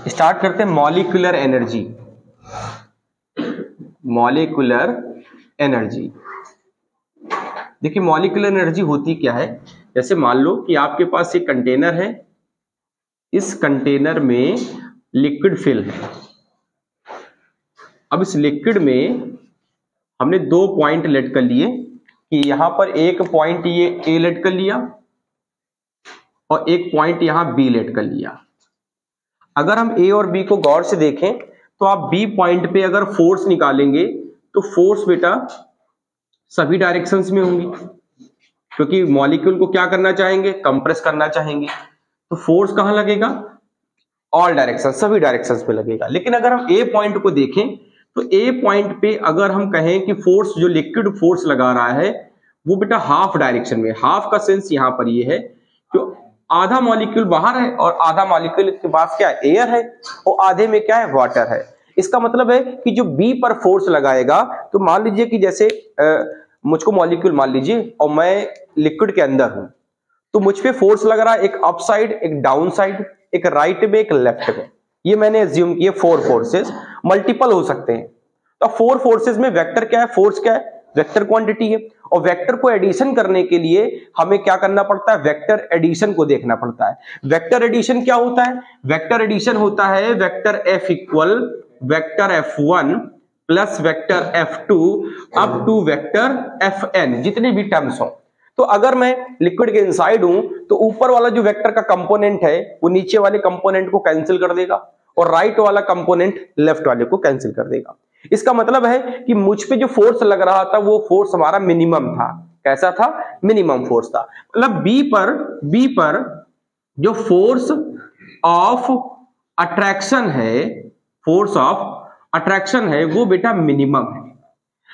Start करते हैं molecular energy. Molecular energy, देखिए मॉलिक्यूलर एनर्जी होती क्या है। जैसे मान लो कि आपके पास एक कंटेनर है, इस कंटेनर में लिक्विड फिल है। अब इस लिक्विड में हमने 2 पॉइंट लेट कर लिए कि यहां पर एक पॉइंट ये ए लेट कर लिया और एक पॉइंट यहां बी लेट कर लिया। अगर हम ए और बी को गौर से देखें तो आप बी पॉइंट पे अगर फोर्स निकालेंगे तो फोर्स बेटा सभी डायरेक्शंस में होंगी, क्योंकि मॉलिक्यूल को क्या करना चाहेंगे, कंप्रेस करना चाहेंगे। तो फोर्स कहां लगेगा, ऑल डायरेक्शन, सभी डायरेक्शंस में लगेगा। लेकिन अगर हम ए पॉइंट को देखें तो ए पॉइंट पे अगर हम कहें कि फोर्स जो लिक्विड फोर्स लगा रहा है वो बेटा हाफ डायरेक्शन में। हाफ का सेंस यहां पर ये है जो आधा मॉलिक्यूल बाहर है और आधा मॉलिक्यूल के पास क्या है, एयर है, और आधे में क्या है, वाटर है। इसका मतलब है कि जो बी पर फोर्स लगाएगा, तो मान लीजिए कि जैसे मुझको मॉलिक्यूल मान लीजिए और मैं लिक्विड के अंदर हूं, तो मुझ पे फोर्स लग रहा है एक अप साइड, एक डाउन साइड, एक राइट में, एक लेफ्ट में। ये मैंने एज्यूम किए 4 फोर्सेस, मल्टीपल हो सकते हैं। तो 4 फोर्सेस में वेक्टर क्या है, फोर्स क्या है, वेक्टर क्वांटिटी है। और वेक्टर को एडिशन करने के लिए हमें क्या करना पड़ता है, वेक्टर एडिशन को देखना पड़ता है। वेक्टर एडिशन क्या होता है, वेक्टर एडिशन होता है vector F equal vector F1 plus vector F2 up to vector Fn, जितने भी टर्म्स हो। तो अगर मैं लिक्विड के इनसाइड हूं तो ऊपर वाला जो वेक्टर का कंपोनेंट है वो नीचे वाले कंपोनेंट को कैंसिल कर देगा और राइट वाला कंपोनेंट लेफ्ट वाले को कैंसिल कर देगा। इसका मतलब है कि मुझ पे जो फोर्स लग रहा था वो फोर्स हमारा मिनिमम था। कैसा था, मिनिमम फोर्स था। मतलब बी पर जो फोर्स ऑफ अट्रैक्शन है, फोर्स ऑफ अट्रैक्शन है वो बेटा मिनिमम है।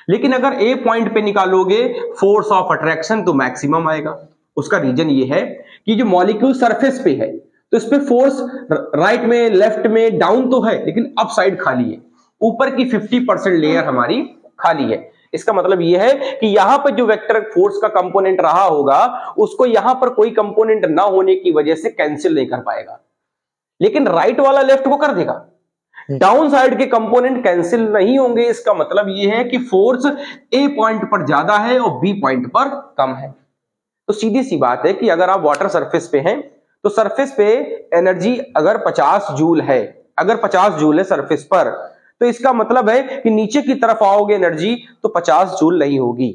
लेकिन अगर ए पॉइंट पे निकालोगे फोर्स ऑफ अट्रैक्शन तो मैक्सिमम आएगा। उसका रीजन ये है कि जो मॉलिक्यूल सरफेस पे है तो इस पे फोर्स राइट में, लेफ्ट में, डाउन तो है, लेकिन अप साइड खाली है। ऊपर की 50% लेयर हमारी खाली है। इसका मतलब यह है कि यहां पर जो वेक्टर फोर्स का कंपोनेंट रहा होगा उसको यहां पर कोई कंपोनेंट ना होने की वजह से कैंसिल नहीं कर पाएगा, लेकिन राइट वाला लेफ्ट को कर देगा। डाउन साइड के कंपोनेंट कैंसिल नहीं होंगे। इसका मतलब यह है कि फोर्स ए पॉइंट पर ज्यादा है और बी पॉइंट पर कम है। तो सीधी सी बात है कि अगर आप वाटर सरफेस पे हैं तो सरफेस पे एनर्जी अगर 50 जूल है, अगर 50 जूल है सरफेस पर, तो इसका मतलब है कि नीचे की तरफ आओगे एनर्जी तो 50 जूल नहीं होगी,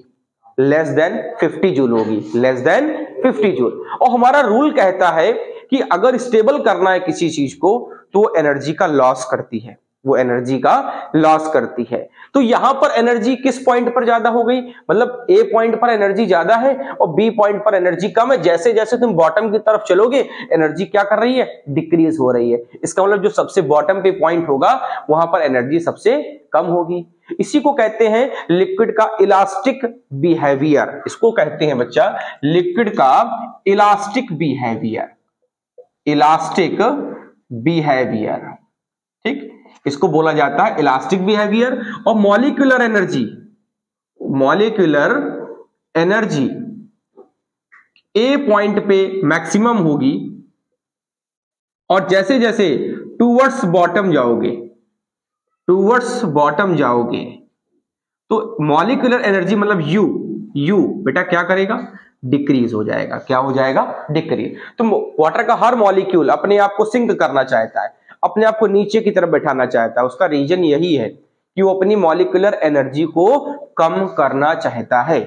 लेस देन 50 जूल होगी, लेस देन 50 जूल। और हमारा रूल कहता है कि अगर स्टेबल करना है किसी चीज को तो वो एनर्जी का लॉस करती है, वो एनर्जी का लॉस करती है। तो यहां पर एनर्जी किस पॉइंट पर ज्यादा हो गई, मतलब ए पॉइंट पर एनर्जी ज्यादा है और बी पॉइंट पर एनर्जी कम है। जैसे जैसे तुम बॉटम की तरफ चलोगे एनर्जी क्या कर रही है, डिक्रीज हो रही है। इसका मतलब जो सबसे बॉटम पे पॉइंट होगा वहां पर एनर्जी सबसे कम होगी। इसी को कहते हैं लिक्विड का इलास्टिक बिहेवियर। इसको कहते हैं बच्चा लिक्विड का इलास्टिक बिहेवियर, इलास्टिक बिहेवियर, ठीक, इसको बोला जाता है इलास्टिक बिहेवियर। और मॉलिक्यूलर एनर्जी, मॉलिक्यूलर एनर्जी ए पॉइंट पे मैक्सिमम होगी और जैसे जैसे टूवर्ड्स बॉटम जाओगे, टूवर्ड्स बॉटम जाओगे तो मॉलिक्यूलर एनर्जी मतलब यू बेटा क्या करेगा, डिक्रीज हो जाएगा। क्या हो जाएगा, डिक्रीज। तो वाटर का हर मॉलिक्यूल अपने आप को सिंक करना चाहता है, अपने आप को नीचे की तरफ बैठाना चाहता है। उसका रीजन यही है कि वो अपनी मॉलिक्यूलर एनर्जी को कम करना चाहता है।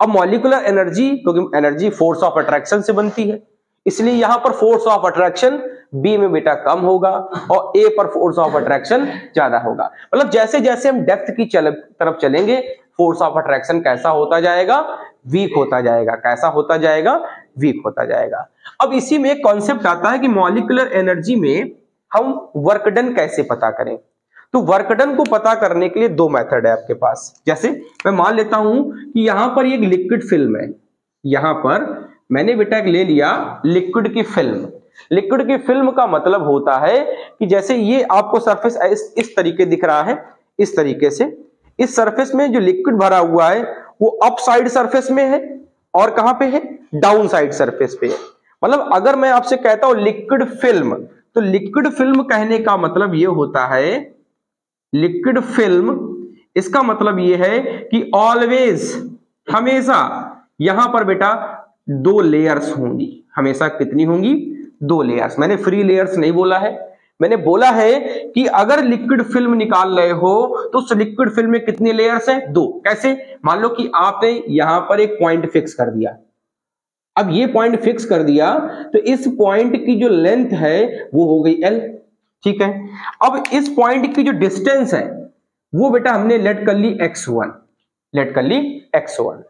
अब मॉलिक्यूलर एनर्जी, क्योंकि एनर्जी फोर्स ऑफ अट्रैक्शन से बनती है, इसलिए यहां पर फोर्स ऑफ अट्रैक्शन बी में बेटा कम होगा और ए पर फोर्स ऑफ अट्रैक्शन ज्यादा होगा। मतलब जैसे जैसे हम डेप्थ की तरफ चलेंगे फोर्स ऑफ अट्रैक्शन कैसा होता जाएगा, वीक होता जाएगा। कैसा होता जाएगा, वीक होता जाएगा। अब इसी में एक कॉन्सेप्ट आता है कि मॉलिक्यूलर एनर्जी में हम वर्क डन कैसे पता करें। तो वर्क डन को पता करने के लिए 2 मेथड है आपके पास। जैसे मैं मान लेता हूं कि यहां पर एक लिक्विड फिल्म है, यहां पर मैंने बेटा ले लिया लिक्विड की फिल्म। लिक्विड की फिल्म का मतलब होता है कि जैसे ये आपको सरफेस इस तरीके दिख रहा है, इस तरीके से इस सरफेस में जो लिक्विड भरा हुआ है वो अप साइड सरफेस में है और कहां पे है, डाउन साइड सरफेस पे है। मतलब अगर मैं आपसे कहता हूं लिक्विड फिल्म, तो लिक्विड फिल्म कहने का मतलब ये होता है, लिक्विड फिल्म इसका मतलब ये है कि ऑलवेज, हमेशा यहां पर बेटा 2 लेयर्स होंगी। हमेशा कितनी होंगी? 2 लेयर्स। मैंने फ्री लेयर्स नहीं बोला है, मैंने बोला है कि अगर लिक्विड फिल्म निकाल रहे हो तो उस लिक्विड फिल्म में कितनी लेयर्स है? 2। कैसे? मान लो कि आपने यहां पर एक पॉइंट फिक्स कर दिया। अब ये पॉइंट फिक्स कर दिया तो इस पॉइंट की जो लेंथ है वो हो गई L, ठीक है। अब इस पॉइंट की जो डिस्टेंस है वो बेटा हमने लेट कर ली x1, लेट कर ली x1।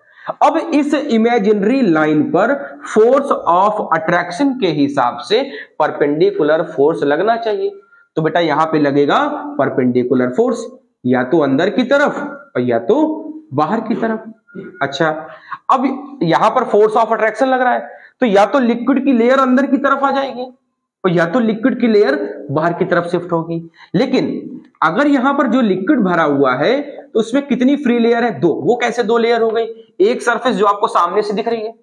अब इस इमेजिनरी लाइन पर फोर्स ऑफ अट्रैक्शन के हिसाब से परपेंडिकुलर फोर्स लगना चाहिए। तो बेटा यहां पे लगेगा परपेंडिकुलर फोर्स, या तो अंदर की तरफ और या तो बाहर की तरफ। अच्छा, अब यहां पर फोर्स ऑफ अट्रैक्शन लग रहा है तो या तो लिक्विड की लेयर अंदर की तरफ आ जाएगी और या तो लिक्विड की लेयर बाहर की तरफ शिफ्ट होगी। लेकिन अगर यहां पर जो लिक्विड भरा हुआ है तो उसमें कितनी फ्री लेयर है? 2। वो कैसे 2 लेयर हो गई? एक सरफेस जो आपको सामने से दिख रही है,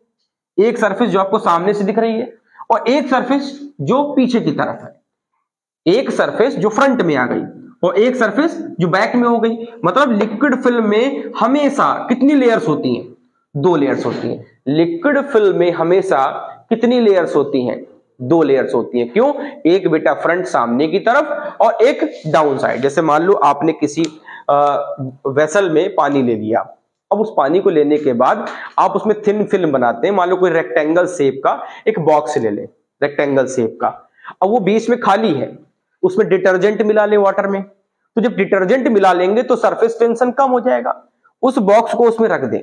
एक सरफेस जो आपको सामने से दिख रही है और एक सरफेस जो पीछे की तरफ है। एक सरफेस जो फ्रंट में आ गई और एक सरफेस जो बैक में हो गई। मतलब लिक्विड फिल्म में हमेशा कितनी लेयर्स होती हैं? 2 लेयर्स होती हैं। लिक्विड फिल्म में हमेशा कितनी लेयर्स होती हैं? 2 लेयर्स होती हैं। क्यों? एक बेटा फ्रंट सामने की तरफ और एक डाउन साइड। जैसे मान लो आपने किसी वेसल में पानी ले लिया, अब उस पानी को लेने के बाद आप उसमें थिन फिल्म बनाते हैं। मान लो कोई रेक्टेंगल शेप का एक बॉक्स ले ले, रेक्टेंगल शेप का, अब वो बीच में खाली है, उसमें डिटर्जेंट मिला ले वाटर में, तो जब डिटर्जेंट मिला लेंगे तो सरफेस टेंशन कम हो जाएगा। उस बॉक्स को उसमें रख दें।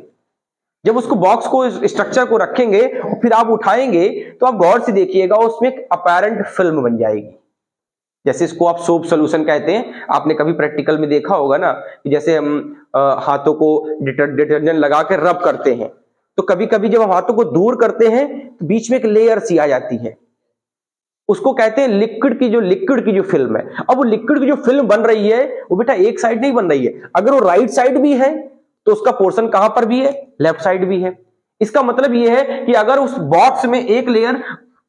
जब उसको बॉक्स को, स्ट्रक्चर को रखेंगे और फिर आप उठाएंगे तो आप गौर से देखिएगा उसमें एक अपैरेंट फिल्म बन जाएगी। जैसे इसको आप सोप सोल्यूशन कहते हैं। आपने कभी प्रैक्टिकल में देखा होगा ना कि जैसे हम हाथों को डिटर्जेंट लगा के रब करते हैं तो कभी कभी जब हम हाथों को दूर करते हैं तो बीच में एक लेयर सी आ जाती है, उसको कहते हैं लिक्विड की जो फिल्म है। अब वो लिक्विड की जो फिल्म बन रही है वो बेटा एक साइड नहीं बन रही है, अगर वो राइट साइड भी है तो उसका पोर्शन कहां पर भी है? लेफ्ट साइड भी है। इसका मतलब ये है कि अगर उस बॉक्स में एक लेयर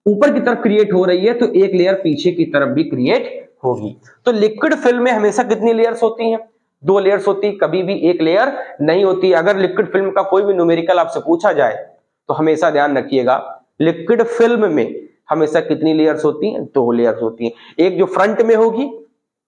ऊपर की तरफ क्रिएट हो रही है तो एक लेयर पीछे की तरफ भी क्रिएट होगी। तो लिक्विड फिल्म में हमेशा कितनी लेयर्स होती हैं? 2 लेयर्स होती, कभी भी एक लेयर नहीं होती। अगर लिक्विड फिल्म का कोई भी न्यूमेरिकल आपसे पूछा जाए तो हमेशा ध्यान रखिएगा, लिक्विड फिल्म में हमेशा कितनी लेयर्स होती हैं? 2 लेयर्स होती हैं। एक जो फ्रंट में होगी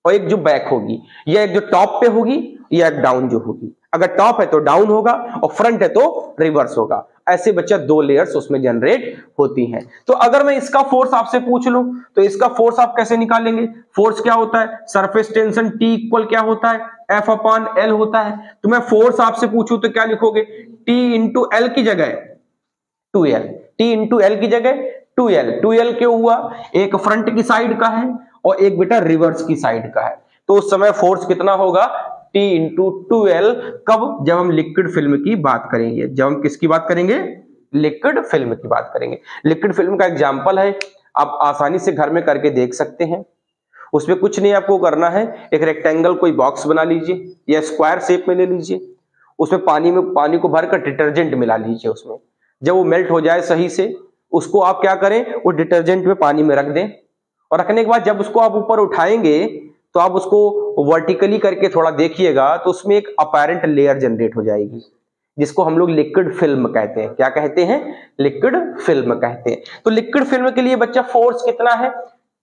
और एक जो बैक होगी, या एक जो टॉप पे होगी या एक डाउन जो होगी। अगर टॉप है तो डाउन होगा और फ्रंट है तो रिवर्स होगा। ऐसे बच्चा 2 लेयर्स उसमें जनरेट होती हैं। तो अगर मैं इसका फोर्स आपसे पूछ लूं तो इसका फोर्स आप कैसे निकालेंगे? फोर्स क्या होता है? सरफेस टेंशन T इक्वल क्या होता है? F/L होता है। तो मैं फोर्स आपसे पूछूं तो क्या लिखोगे? T इंटू एल की जगह 2L, T इंटू एल की जगह 2L। 2L क्यों हुआ? एक फ्रंट की साइड का है और एक बेटा रिवर्स की साइड का है, तो उस समय फोर्स कितना होगा? T into 2L। कब? जब हम लिक्विड फिल्म की बात करेंगे। जब हम किसकी बात करेंगे? लिक्विड फिल्म की बात करेंगे। लिक्विड फिल्म का एग्जांपल है, आप आसानी से घर में करके देख सकते हैं। उसमें कुछ नहीं आपको करना है, एक रेक्टेंगल कोई बॉक्स बना लीजिए या स्क्वायर शेप में ले लीजिए, उसमें पानी को भरकर डिटर्जेंट मिला लीजिए उसमें। जब वो मेल्ट हो जाए सही से, उसको आप क्या करें? वो डिटर्जेंट में पानी में रख दें और रखने के बाद जब उसको आप ऊपर उठाएंगे तो आप उसको वर्टिकली करके थोड़ा देखिएगा तो उसमें एक अपैरेंट लेयर जनरेट हो जाएगी, जिसको हम लोग लिक्विड फिल्म कहते हैं। क्या कहते हैं? लिक्विड फिल्म कहते हैं। तो लिक्विड फिल्म के लिए बच्चा फोर्स कितना है?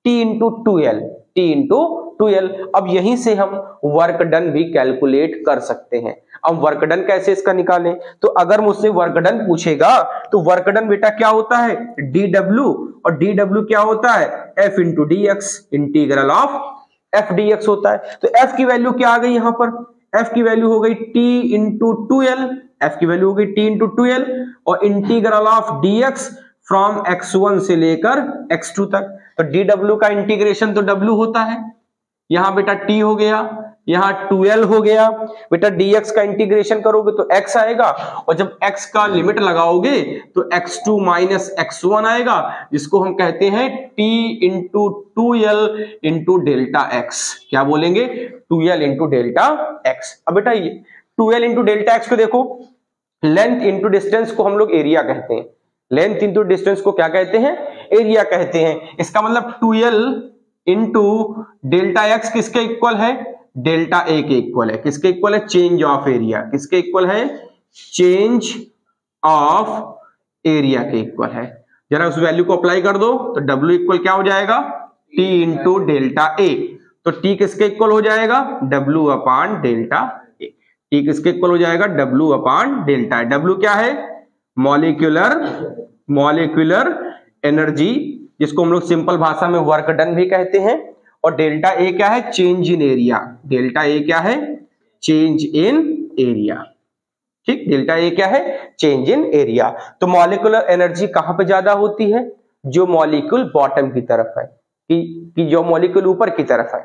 T into 2L, T into 2L। अब यहीं से हम वर्क डन भी कैलकुलेट कर सकते हैं। अब वर्क डन कैसे इसका निकालें? तो अगर मुझसे वर्क डन पूछेगा तो वर्क डन बेटा क्या होता है? dW, और dW क्या होता है? F into dx, integral of F dx होता है। तो F की वैल्यू क्या आ गई यहां पर? F की वैल्यू हो गई T इंटू 2L, F की वैल्यू हो गई T इंटू 2L और integral of dx from x1 से लेकर x2 तक। तो dW का इंटीग्रेशन तो W होता है, यहां बेटा T हो गया, यहां 2L हो गया। बेटा dx का इंटीग्रेशन करोगे तो x आएगा और जब x का लिमिट लगाओगे तो x2 माइनस x1 आएगा, जिसको हम कहते हैं T into 2L into delta x। क्या बोलेंगे? 2L into delta x। अब बेटा 2L इंटू डेल्टा x को देखो, लेंथ इंटू डिस्टेंस को हम लोग एरिया कहते हैं। लेंथ इंटू डिस्टेंस को क्या कहते हैं? एरिया कहते हैं। इसका मतलब 2L इंटू डेल्टा एक्स किसके इक्वल है, डेल्टा ए के इक्वल है। किसके इक्वल है, चेंज ऑफ एरिया। किसके इक्वल है, चेंज ऑफ एरिया के इक्वल है। जरा उस वैल्यू को अप्लाई कर दो तो W इक्वल क्या हो जाएगा, T इंटू डेल्टा ए। तो T किसके इक्वल हो जाएगा, W upon delta A. T किसके इक्वल हो जाएगा, W upon delta A. W क्या है, मॉलिक्यूलर एनर्जी, जिसको हम लोग सिंपल भाषा में वर्क डन भी कहते हैं। और डेल्टा ए क्या है, change in area. Delta A क्या है, चेंज इन एरिया। ठीक, डेल्टा ए क्या है, चेंज इन एरिया। तो मॉलिक्यूलर एनर्जी कहां पे ज्यादा होती है, जो मॉलिक्यूल बॉटम की तरफ है, कि जो मॉलिक्यूल ऊपर की तरफ है।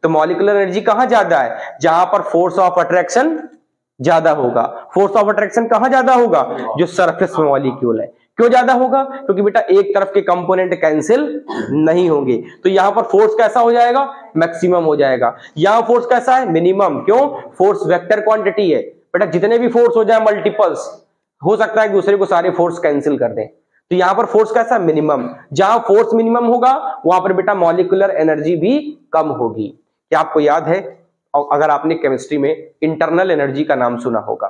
तो मॉलिक्यूलर एनर्जी कहां ज्यादा है, जहां पर फोर्स ऑफ अट्रैक्शन ज्यादा होगा। फोर्स ऑफ अट्रैक्शन कहां ज्यादा होगा, जो सरफेस में मॉलिक्यूल है। क्यों ज्यादा होगा, क्योंकि बेटा एक तरफ के कंपोनेंट कैंसिल नहीं होंगे। तो यहां पर फोर्स कैसा हो जाएगा, मैक्सिमम हो जाएगा। यहां फोर्स कैसा है, मिनिमम। क्यों, फोर्स वेक्टर क्वांटिटी है बेटा, जितने भी फोर्स हो जाए मल्टीपल्स, हो सकता है कि दूसरे को सारे फोर्स कैंसिल कर दें। तो यहां पर फोर्स कैसा, मिनिमम। जहां फोर्स मिनिमम होगा वहां पर बेटा मॉलिक्यूलर एनर्जी भी कम होगी। क्या आपको याद है, अगर आपने केमिस्ट्री में इंटरनल एनर्जी का नाम सुना होगा,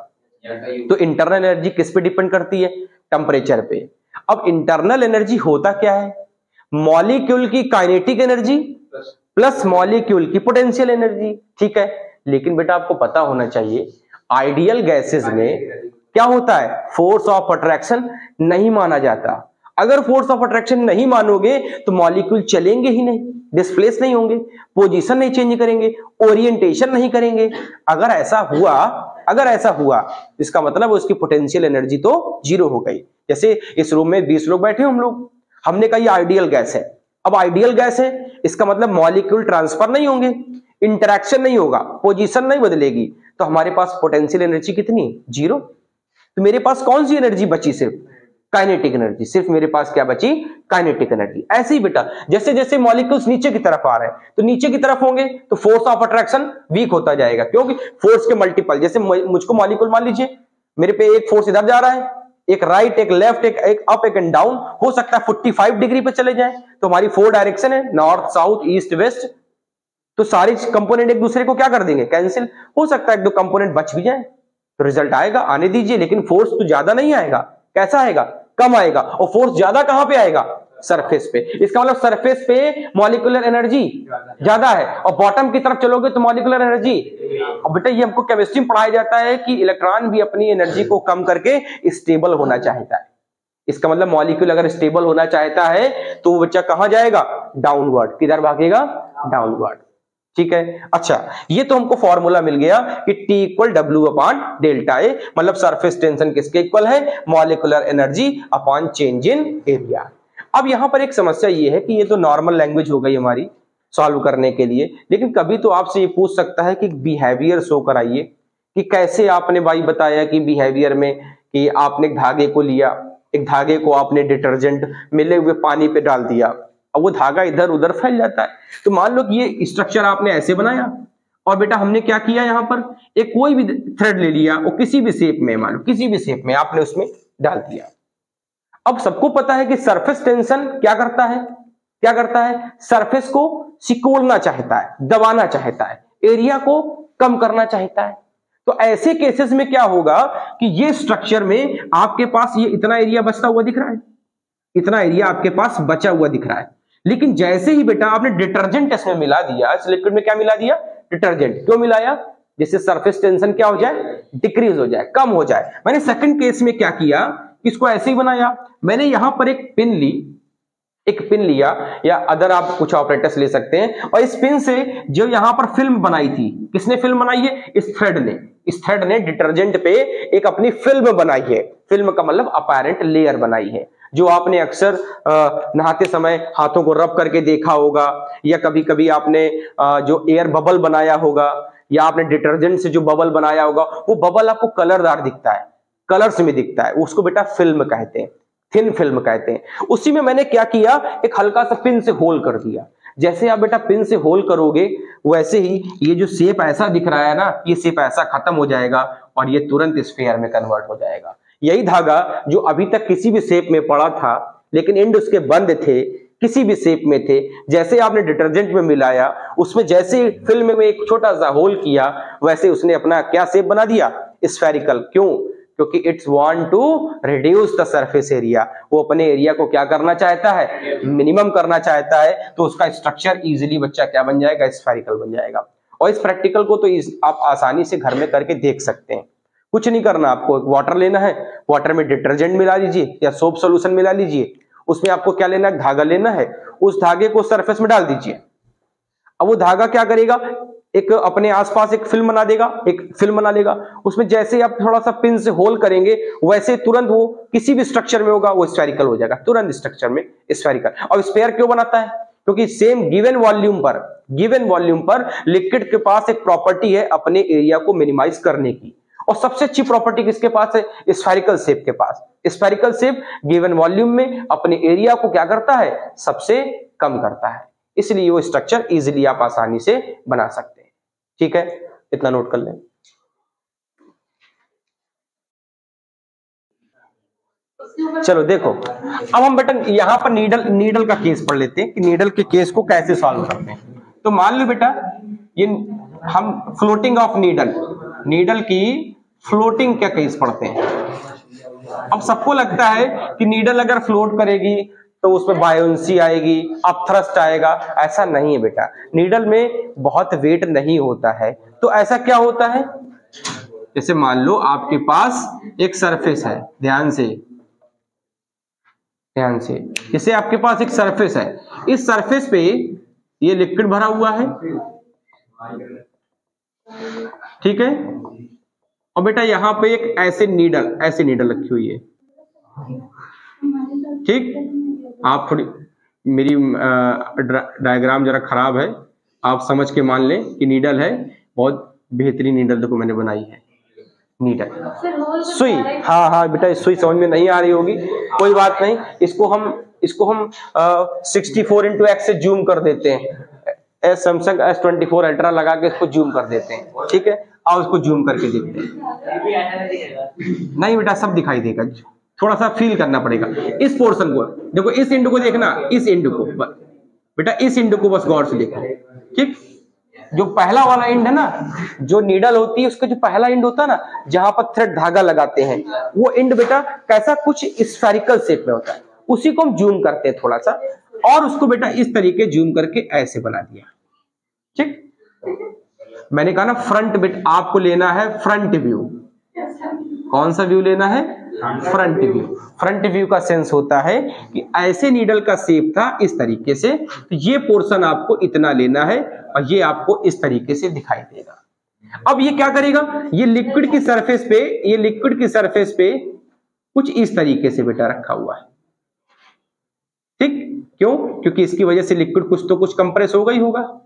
तो इंटरनल एनर्जी किस पे डिपेंड करती है, टेम्परेचर पे। अब इंटरनल एनर्जी होता क्या है, मॉलिक्यूल की काइनेटिक एनर्जी प्लस मॉलिक्यूल की पोटेंशियल एनर्जी। ठीक है, लेकिन बेटा आपको पता होना चाहिए आइडियल गैसेस में क्या होता है, फोर्स ऑफ अट्रैक्शन नहीं माना जाता। अगर फोर्स ऑफ अट्रैक्शन नहीं मानोगे तो मॉलिक्यूल चलेंगे ही नहीं, डिस्प्लेस नहीं होंगे, पोजीशन नहीं चेंज करेंगे, ओरिएंटेशन नहीं करेंगे। अगर ऐसा हुआ इसका मतलब उसकी पोटेंशियल एनर्जी तो जीरो हो गई। जैसे इस रूम में 20 लोग बैठे हम लोग, हमने कहा ये आइडियल गैस है। अब आइडियल गैस है, इसका मतलब मॉलिक्यूल ट्रांसफर नहीं होंगे, इंटरैक्शन नहीं होगा, पोजीशन नहीं बदलेगी, तो हमारे पास पोटेंशियल एनर्जी कितनी, जीरो। तो मेरे पास कौन सी एनर्जी बची, सिर्फ काइनेटिक एनर्जी। सिर्फ मेरे पास क्या बची, काइनेटिक एनर्जी। ऐसे ही बेटा जैसे जैसे मॉलिक्यूल्स नीचे की तरफ आ रहे हैं तो नीचे की तरफ होंगे तो फोर्स ऑफ अट्रैक्शन वीक होता जाएगा, क्योंकि फोर्स के मल्टीपल। जैसे मुझको मॉलिक्यूल मान लीजिए, मेरे पे एक फोर्स इधर जा रहा है, एक राइट, एक लेफ्ट, एक अप, एक एंड डाउन, हो सकता है 45 डिग्री पे चले जाए। तो हमारी 4 डायरेक्शन है, नॉर्थ, साउथ, ईस्ट, वेस्ट। तो सारे कंपोनेंट एक दूसरे को क्या कर देंगे, कैंसिल। हो सकता है एक दो कंपोनेंट बच भी जाए, तो रिजल्ट आएगा, आने दीजिए। लेकिन फोर्स तो ज्यादा नहीं आएगा, कैसा आएगा, कम आएगा। और फोर्स ज्यादा कहां पे आएगा, सरफेस पे। इसका मतलब सरफेस पे मॉलिक्यूलर एनर्जी ज्यादा है, और बॉटम की तरफ चलोगे तो मॉलिक्यूलर एनर्जी। और बेटा ये हमको केमिस्ट्री में पढ़ाया जाता है कि इलेक्ट्रॉन भी अपनी एनर्जी को कम करके स्टेबल होना चाहता है। इसका मतलब मॉलिक्यूल अगर स्टेबल होना चाहता है तो वो बच्चा कहां जाएगा, डाउनवर्ड। किधर भागेगा, डाउनवर्ड। ठीक है, अच्छा ये तो हमको फॉर्मूला मिल गया कि T equal W upon delta A, मतलब सरफेस टेंशन किसके इक्वल है, molecular energy upon change in area. अब यहां पर एक समस्या ये है कि ये तो नॉर्मल लैंग्वेज हो गई हमारी सॉल्व करने के लिए, लेकिन कभी तो आपसे ये पूछ सकता है कि बिहेवियर शो कराइए कि कैसे आपने भाई बताया कि बिहेवियर में कि आपने एक धागे को लिया, एक धागे को आपने डिटर्जेंट मिले हुए पानी पे डाल दिया, अब वो धागा इधर उधर फैल जाता है। तो मान लो कि ये स्ट्रक्चर आपने ऐसे बनाया, और बेटा हमने क्या किया, यहाँ पर एक कोई भी थ्रेड ले लिया, वो किसी भी शेप में, मान लो किसी भी शेप में आपने उसमें डाल दिया। अब सबको पता है कि सरफेस टेंशन क्या करता है, सरफेस को सिकोड़ना चाहता है, दबाना चाहता है, एरिया को कम करना चाहता है। तो ऐसे केसेस में क्या होगा कि ये स्ट्रक्चर में आपके पास ये इतना एरिया बचता हुआ दिख रहा है, इतना एरिया आपके पास बचा हुआ दिख रहा है। लेकिन जैसे ही बेटा आपने डिटर्जेंट इसमें मिला दिया, इस लिक्विड में क्या मिला दिया, डिटर्जेंट। क्यों मिलाया, जिससे सरफेस टेंशन क्या हो जाए, डिक्रीज हो जाए, कम हो जाए। मैंने सेकंड केस में क्या किया, इसको ऐसे ही बनाया, मैंने यहां पर एक पिन लिया, या अदर आप कुछ ऑपरेटर्स ले सकते हैं, और इस पिन से जो यहां पर फिल्म बनाई थी, किसने फिल्म बनाई है, इस थ्रेड ने डिटर्जेंट पे एक अपनी फिल्म बनाई है। फिल्म का मतलब अपैरेंट लेयर बनाई है, जो आपने अक्सर नहाते समय हाथों को रब करके देखा होगा, या कभी कभी आपने जो एयर बबल बनाया होगा, या आपने डिटर्जेंट से जो बबल बनाया होगा, वो बबल आपको कलरदार दिखता है, कलर्स में दिखता है, उसको बेटा फिल्म कहते हैं, थिन फिल्म कहते हैं। उसी में मैंने क्या किया, एक हल्का सा पिन से होल कर दिया। जैसे आप बेटा पिन से होल करोगे, वैसे ही ये जो शेप ऐसा दिख रहा है ना, ये शेप ऐसा खत्म हो जाएगा और ये तुरंत स्फीयर में कन्वर्ट हो जाएगा। यही धागा जो अभी तक किसी भी शेप में पड़ा था, लेकिन एंड उसके बंद थे, किसी भी शेप में थे। जैसे आपने डिटर्जेंट में मिलाया, उसमें जैसे फिल्म में एक छोटा सा होल किया, वैसे उसने अपना क्या शेप बना दिया, स्फेरिकल। क्यों? क्योंकि it's want to reduce the surface area. वो अपने एरिया को क्या करना चाहता है, मिनिमम करना चाहता है। तो उसका स्ट्रक्चर इजीली बच्चा क्या बन जाएगा, स्फेरिकल बन जाएगा। और इस प्रैक्टिकल को तो आप आसानी से घर में करके देख सकते हैं। कुछ नहीं करना, आपको एक वाटर लेना है, वाटर में डिटर्जेंट मिला लीजिए या सोप सॉल्यूशन मिला लीजिए। उसमें आपको क्या लेना है, धागा लेना है, उस धागे को सरफेस में डाल दीजिए। अब वो धागा क्या करेगा, एक अपने आसपास एक फिल्म बना देगा, एक फिल्म बना लेगा। उसमें जैसे आप थोड़ा सा पिन से होल करेंगे, वैसे तुरंत वो किसी भी स्ट्रक्चर में होगा, वो स्फेरिकल हो जाएगा, तुरंत स्ट्रक्चर में स्फेरिकल। और स्फेयर क्यों बनाता है, क्योंकि सेम गिवन वॉल्यूम पर लिक्विड के पास एक प्रॉपर्टी है अपने एरिया को मिनिमाइज करने की। और सबसे अच्छी प्रॉपर्टी किसके पास है, स्फेरिकल शेप के पास। स्फेरिकल शेप गिवन वॉल्यूम में अपने एरिया को क्या करता है, सबसे कम करता है। इसलिए वो स्ट्रक्चर इजीली आप आसानी से बना सकते हैं। ठीक है, इतना नोट कर लें। चलो देखो, अब हम बेटा यहां पर नीडल का केस पढ़ लेते हैं कि नीडल के केस को कैसे सॉल्व करते हैं। तो मान लो बेटा, ये हम फ्लोटिंग ऑफ नीडल की फ्लोटिंग का केस पढ़ते हैं। अब सबको लगता है कि नीडल अगर फ्लोट करेगी तो उसमें बायोंसी आएगी, अपथ्रस्ट आएगा। ऐसा नहीं है बेटा, नीडल में बहुत वेट नहीं होता है। तो ऐसा क्या होता है, जैसे मान लो आपके पास एक सरफेस है, ध्यान से, जैसे आपके पास एक सरफेस है, इस सरफेस पे ये लिक्विड भरा हुआ है, ठीक है। और बेटा यहां पे एक ऐसे नीडल रखी हुई है, ठीक। आप थोड़ी, मेरी डायग्राम जरा खराब है, आप समझ के मान लें कि नीडल है, बहुत बेहतरीन नीडल देखो मैंने बनाई है, नीडल सुई। हाँ बेटा, सुई समझ में नहीं आ रही होगी, कोई बात नहीं। इसको हम 64x से जूम कर देते हैं, सैमसंग S24 अल्ट्रा लगा के इसको जूम कर देते हैं, ठीक है। आओ इसको जूम करके देखते हैं। नहीं बेटा, सब दिखाई देगा, थोड़ा सा फील करना पड़ेगा। इस पोर्शन को देखो, इस एंड को देखना, इस एंड को बेटा, इस एंड को बस गौर से देखो, ठीक। जो पहला वाला एंड है ना, जो नीडल होती है उसका जो पहला एंड होता है ना, जहां पर थ्रेड धागा लगाते हैं, वो एंड बेटा कैसा, कुछ स्फेरिकल शेप में होता है। उसी को हम जूम करते हैं थोड़ा सा, और उसको बेटा इस तरीके जूम करके ऐसे बना दिया, ठीक। मैंने कहा ना फ्रंट, बेटा आपको लेना है फ्रंट व्यू। कौन सा व्यू लेना है, फ्रंट व्यू। फ्रंट व्यू का सेंस होता है कि ऐसे नीडल का शेप था इस तरीके से, तो ये पोर्शन आपको इतना लेना है और ये आपको इस तरीके से दिखाई देगा। अब ये क्या करेगा, ये लिक्विड की सरफेस पे कुछ इस तरीके से बेटा रखा हुआ है, ठीक। क्यों, क्योंकि इसकी वजह से लिक्विड कुछ तो कुछ कंप्रेस होगा ही होगा।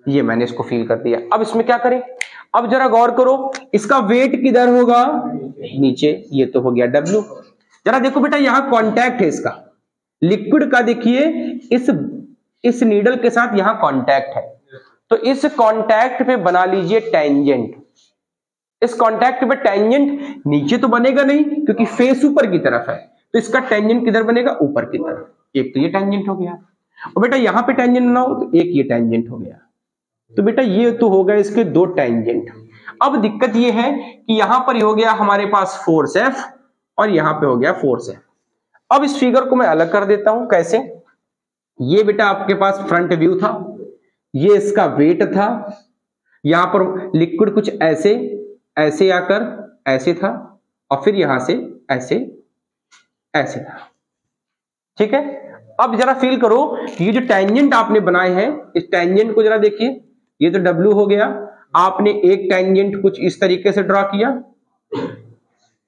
ये मैंने इसको फील कर दिया। अब इसमें क्या करें, अब जरा गौर करो, इसका वेट किधर होगा, नीचे। ये तो हो गया W। जरा देखो बेटा, यहां कांटेक्ट है इसका, लिक्विड का देखिए इस नीडल के साथ यहां कांटेक्ट है, तो इस कांटेक्ट पे बना लीजिए टेंजेंट। इस कांटेक्ट पे टेंजेंट नीचे तो बनेगा नहीं, क्योंकि फेस ऊपर की तरफ है, तो इसका टेंजेंट किधर बनेगा, ऊपर की तरफ। एक तो ये टेंजेंट हो गया, और बेटा यहां पे टेंजेंट बनाओ तो एक ये टेंजेंट हो गया। तो बेटा ये तो हो गए इसके दो टेंजेंट। अब दिक्कत ये है कि यहां पर हो गया हमारे पास फोर्स F और यहां पे हो गया फोर्स F। अब इस फिगर को मैं अलग कर देता हूं, कैसे, ये बेटा आपके पास फ्रंट व्यू था, ये इसका वेट था, यहां पर लिक्विड कुछ ऐसे आकर ऐसे था, और फिर यहां से ऐसे था, ठीक है। अब जरा फील करो, ये जो टेंजेंट आपने बनाए हैं, इस टेंजेंट को जरा देखिए, ये तो W हो गया। आपने एक टेंजेंट कुछ इस तरीके से ड्रॉ किया,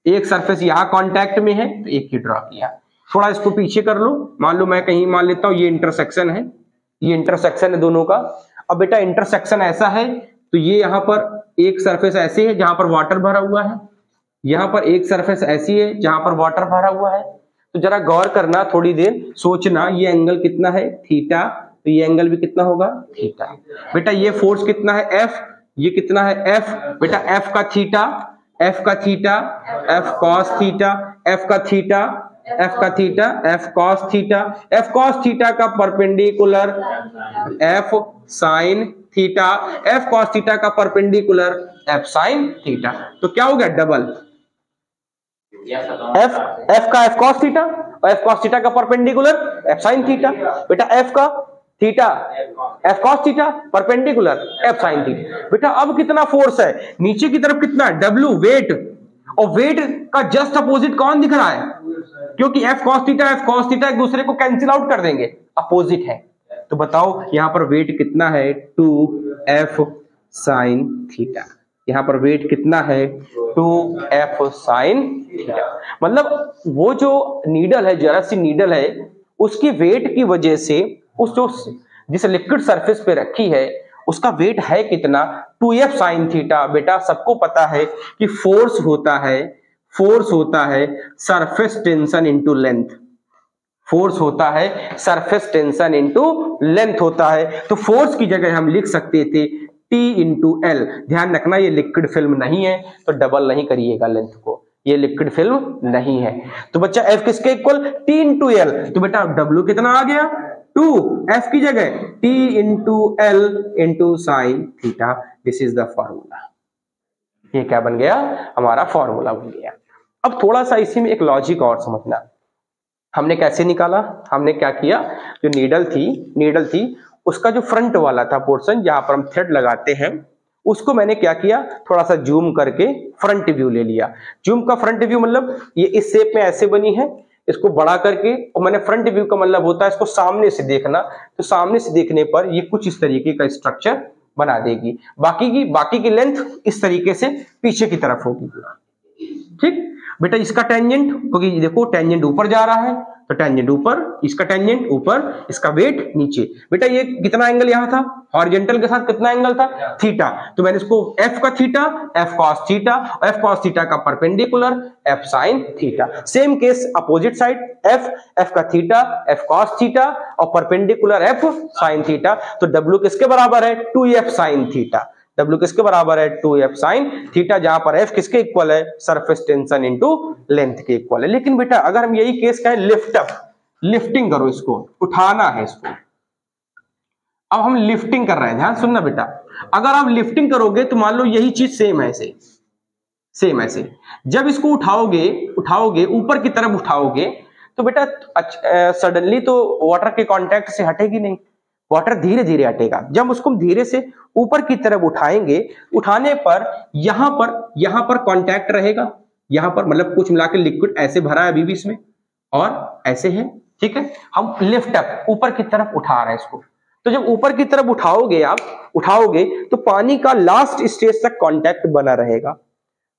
एक सरफेस यहां कांटेक्ट में है तो एक ही ड्रॉ किया। थोड़ा इसको पीछे कर लो, मान लो मैं कहीं मान लेता हूं ये इंटरसेक्शन है, ये इंटरसेक्शन है दोनों का। अब बेटा इंटरसेक्शन ऐसा है, तो ये यहां पर एक सरफेस ऐसी है जहां पर वाटर भरा हुआ है, यहां पर एक सरफेस ऐसी है जहां पर वाटर भरा हुआ है। तो जरा गौर करना, थोड़ी देर सोचना, ये एंगल कितना है, थीटा, तो ये एंगल भी कितना होगा, थीटा। बेटा ये फोर्स कितना है, F, ये कितना है, F। बेटा F का theta, F cos theta, F का थीटा, एफ का theta F cos theta, F cos theta का perpendicular F sine theta, F cos theta का परपेंडिकुलर एफ साइन थीटा। तो क्या हो गया डबल एफ का एफ कॉस थीटा और एफ कॉस थीटा का परपेंडिकुलर एफ साइन थीटा। बेटा एफ का theta F cos theta perpendicular F sine theta. बेटा अब कितना फोर्स है नीचे की तरफ, कितना है डब्ल्यू वेट, और वेट का जस्ट अपोजिट कौन दिख रहा है, क्योंकि एफ कॉस थीटा एक दूसरे को कैंसिल आउट कर देंगे, अपोजिट है। तो बताओ यहां पर वेट कितना है 2f साइन थीटा, यहां पर वेट कितना है 2f साइन थीटा। मतलब वो जो नीडल है, जरा सी नीडल है, उसकी वेट की वजह से उस जो जिस लिक्विड सरफेस पे रखी है उसका वेट है कितना 2f साइन थीटा। बेटा सबको पता है कि फोर्स होता है surface tension into length, force होता है सरफेस टेंशन इंटू लेंथ होता है। तो फोर्स की जगह हम लिख सकते थे T इंटू एल। ध्यान रखना ये लिक्विड फिल्म नहीं है तो डबल नहीं करिएगा लेंथ को, ये लिक्विड फिल्म नहीं है। तो बच्चा F किसके इक्वल T इंटू एल। तो बेटा W कितना आ गया 2, F की जगह T into L into sine theta. This is the formula. ये क्या बन गया हमारा फॉर्मूला बन गया। अब थोड़ा सा इसी में एक लॉजिक और समझना, हमने कैसे निकाला, हमने क्या किया, जो नीडल थी उसका जो फ्रंट वाला था पोर्शन जहां पर हम थ्रेड लगाते हैं, उसको मैंने क्या किया थोड़ा सा जूम करके फ्रंट व्यू ले लिया। जूम का फ्रंट व्यू मतलब ये इस शेप में ऐसे बनी है, इसको बड़ा करके, और मैंने फ्रंट व्यू का मतलब होता है इसको सामने से देखना। तो सामने से देखने पर ये कुछ इस तरीके का स्ट्रक्चर बना देगी, बाकी की लेंथ इस तरीके से पीछे की तरफ होगी। ठीक बेटा, इसका टेंजेंट, क्योंकि देखो टेंजेंट ऊपर जा रहा है तो टेंजेंट ऊपर, इसका टेंजेंट ऊपर, इसका वेट नीचे। बेटा ये कितना एंगल यहां था, हॉरिजॉन्टल के साथ कितना एंगल था थीटा। तो मैंने इसको एफ का थीटा एफ कॉस थीटा और एफ कॉस थीटा का perpendicular F sine theta. Same case opposite side, F का थीटा एफ कॉस थीटा और परपेंडिकुलर एफ साइन थीटा। तो डब्ल्यू किसके बराबर है 2f साइन थीटा। W किसके बराबर है 2f साइन थीटा, जहां पर F किसके इक्वल है सरफेस टेंशन इनटू लेंथ के इक्वल है। लेकिन बेटा अगर हम यही केस कहें लिफ्टिंग करो, इसको उठाना है इसको। अब हम लिफ्टिंग कर रहे हैं, ध्यान सुनना बेटा, अगर आप लिफ्टिंग करोगे तो मान लो यही चीज सेम ऐसे जब इसको उठाओगे ऊपर की तरफ उठाओगे तो बेटा सडनली तो वाटर के कांटेक्ट से हटेगी नहीं, वाटर धीरे धीरे हटेगा। जब उसको हम धीरे से ऊपर की तरफ उठाएंगे, उठाने पर यहां पर कांटेक्ट रहेगा, यहां पर मतलब कुछ मिलाकर लिक्विड ऐसे भरा है अभी भी इसमें और ऐसे है। ठीक है, हम लिफ्ट अप ऊपर की तरफ उठा रहे हैं इसको। तो जब ऊपर की तरफ उठाओगे तो पानी का लास्ट स्टेज तक कांटेक्ट बना रहेगा।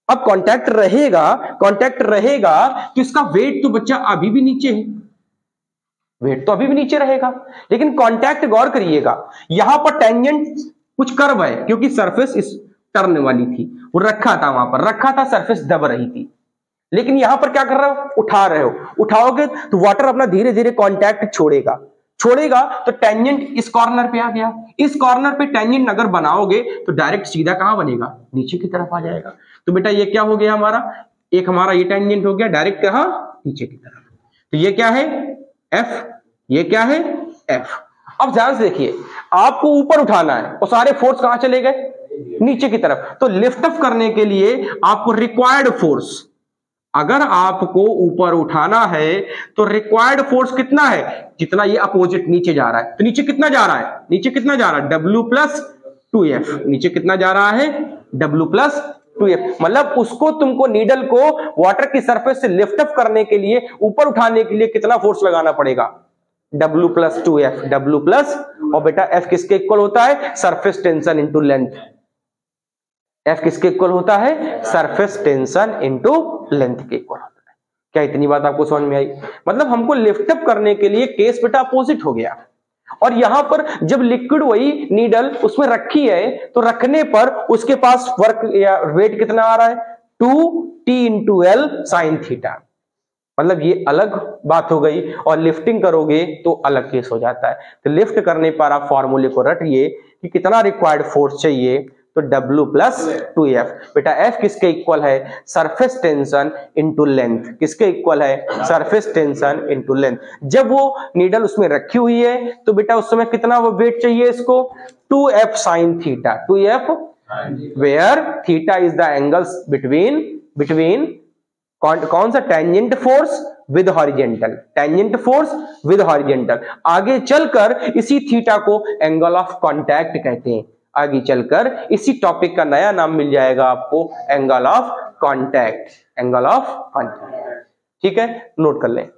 अब कांटेक्ट रहेगा तो इसका वेट तो बच्चा अभी भी नीचे है, वेट तो अभी भी नीचे रहेगा। लेकिन कांटेक्ट गौर करिएगा, यहां पर टेंजेंट कुछ कर्व है क्योंकि सरफेस इस टर्न वाली थी, वो रखा था सरफेस दब रही थी। लेकिन यहां पर क्या कर रहे हो, उठा रहे हो, उठाओगे तो वाटर अपना धीरे धीरे कांटेक्ट छोड़ेगा तो टेंजेंट इस कॉर्नर पे आ गया। इस कॉर्नर पे टेंजेंट अगर बनाओगे तो डायरेक्ट सीधा कहां बनेगा, नीचे की तरफ आ जाएगा। तो बेटा ये क्या हो गया हमारा ये टेंजेंट हो गया डायरेक्ट कहां, नीचे की तरफ। तो ये क्या है F, ये क्या है F। अब ध्यान से देखिए, आपको ऊपर उठाना है और सारे फोर्स कहां चले गए, नीचे की तरफ। तो लिफ्ट अप करने के लिए आपको रिक्वायर्ड फोर्स, अगर आपको ऊपर उठाना है तो रिक्वायर्ड फोर्स कितना है, जितना ये अपोजिट नीचे जा रहा है। तो नीचे कितना जा रहा है W प्लस 2F, नीचे कितना जा रहा है W प्लस 2F। मतलब उसको तुमको नीडल को वाटर की सरफेस से लिफ्ट अप करने के लिए, ऊपर उठाने के लिए कितना फोर्स लगाना पड़ेगा, W plus 2F, W plus, और बेटा F किसके इक्वल होता है surface tension into length. F किसके इक्वल होता है सरफेस टेंशन इंटू लेंथ के इक्वल होता है। क्या इतनी बात आपको समझ में आई? मतलब हमको लिफ्ट अप करने के लिए केस बेटा अपोजिट हो गया, और यहां पर जब लिक्विड वही नीडल उसमें रखी है तो रखने पर उसके पास वर्क या वेट कितना आ रहा है 2t into L sine theta. मतलब ये अलग बात हो गई, और लिफ्टिंग करोगे तो अलग केस हो जाता है। तो लिफ्ट करने पर आप फॉर्मूले को रटिए कि कितना रिक्वायर्ड फोर्स चाहिए तो W प्लस 2F। बेटा F किसके इक्वल है? Surface tension into length. किसके इक्वल है? Surface tension into length. जब वो नीडल उसमें रखी हुई है तो बेटा उस समय कितना वो वेट चाहिए इसको? 2F sine theta. 2F where theta is the angles between कौन सा? Tangent force with horizontal. Tangent force with horizontal. आगे चलकर इसी थीटा को एंगल ऑफ कांटेक्ट कहते हैं। आगे चलकर इसी टॉपिक का नया नाम मिल जाएगा आपको, angle of contact. Angle of contact, ठीक है, नोट कर लें।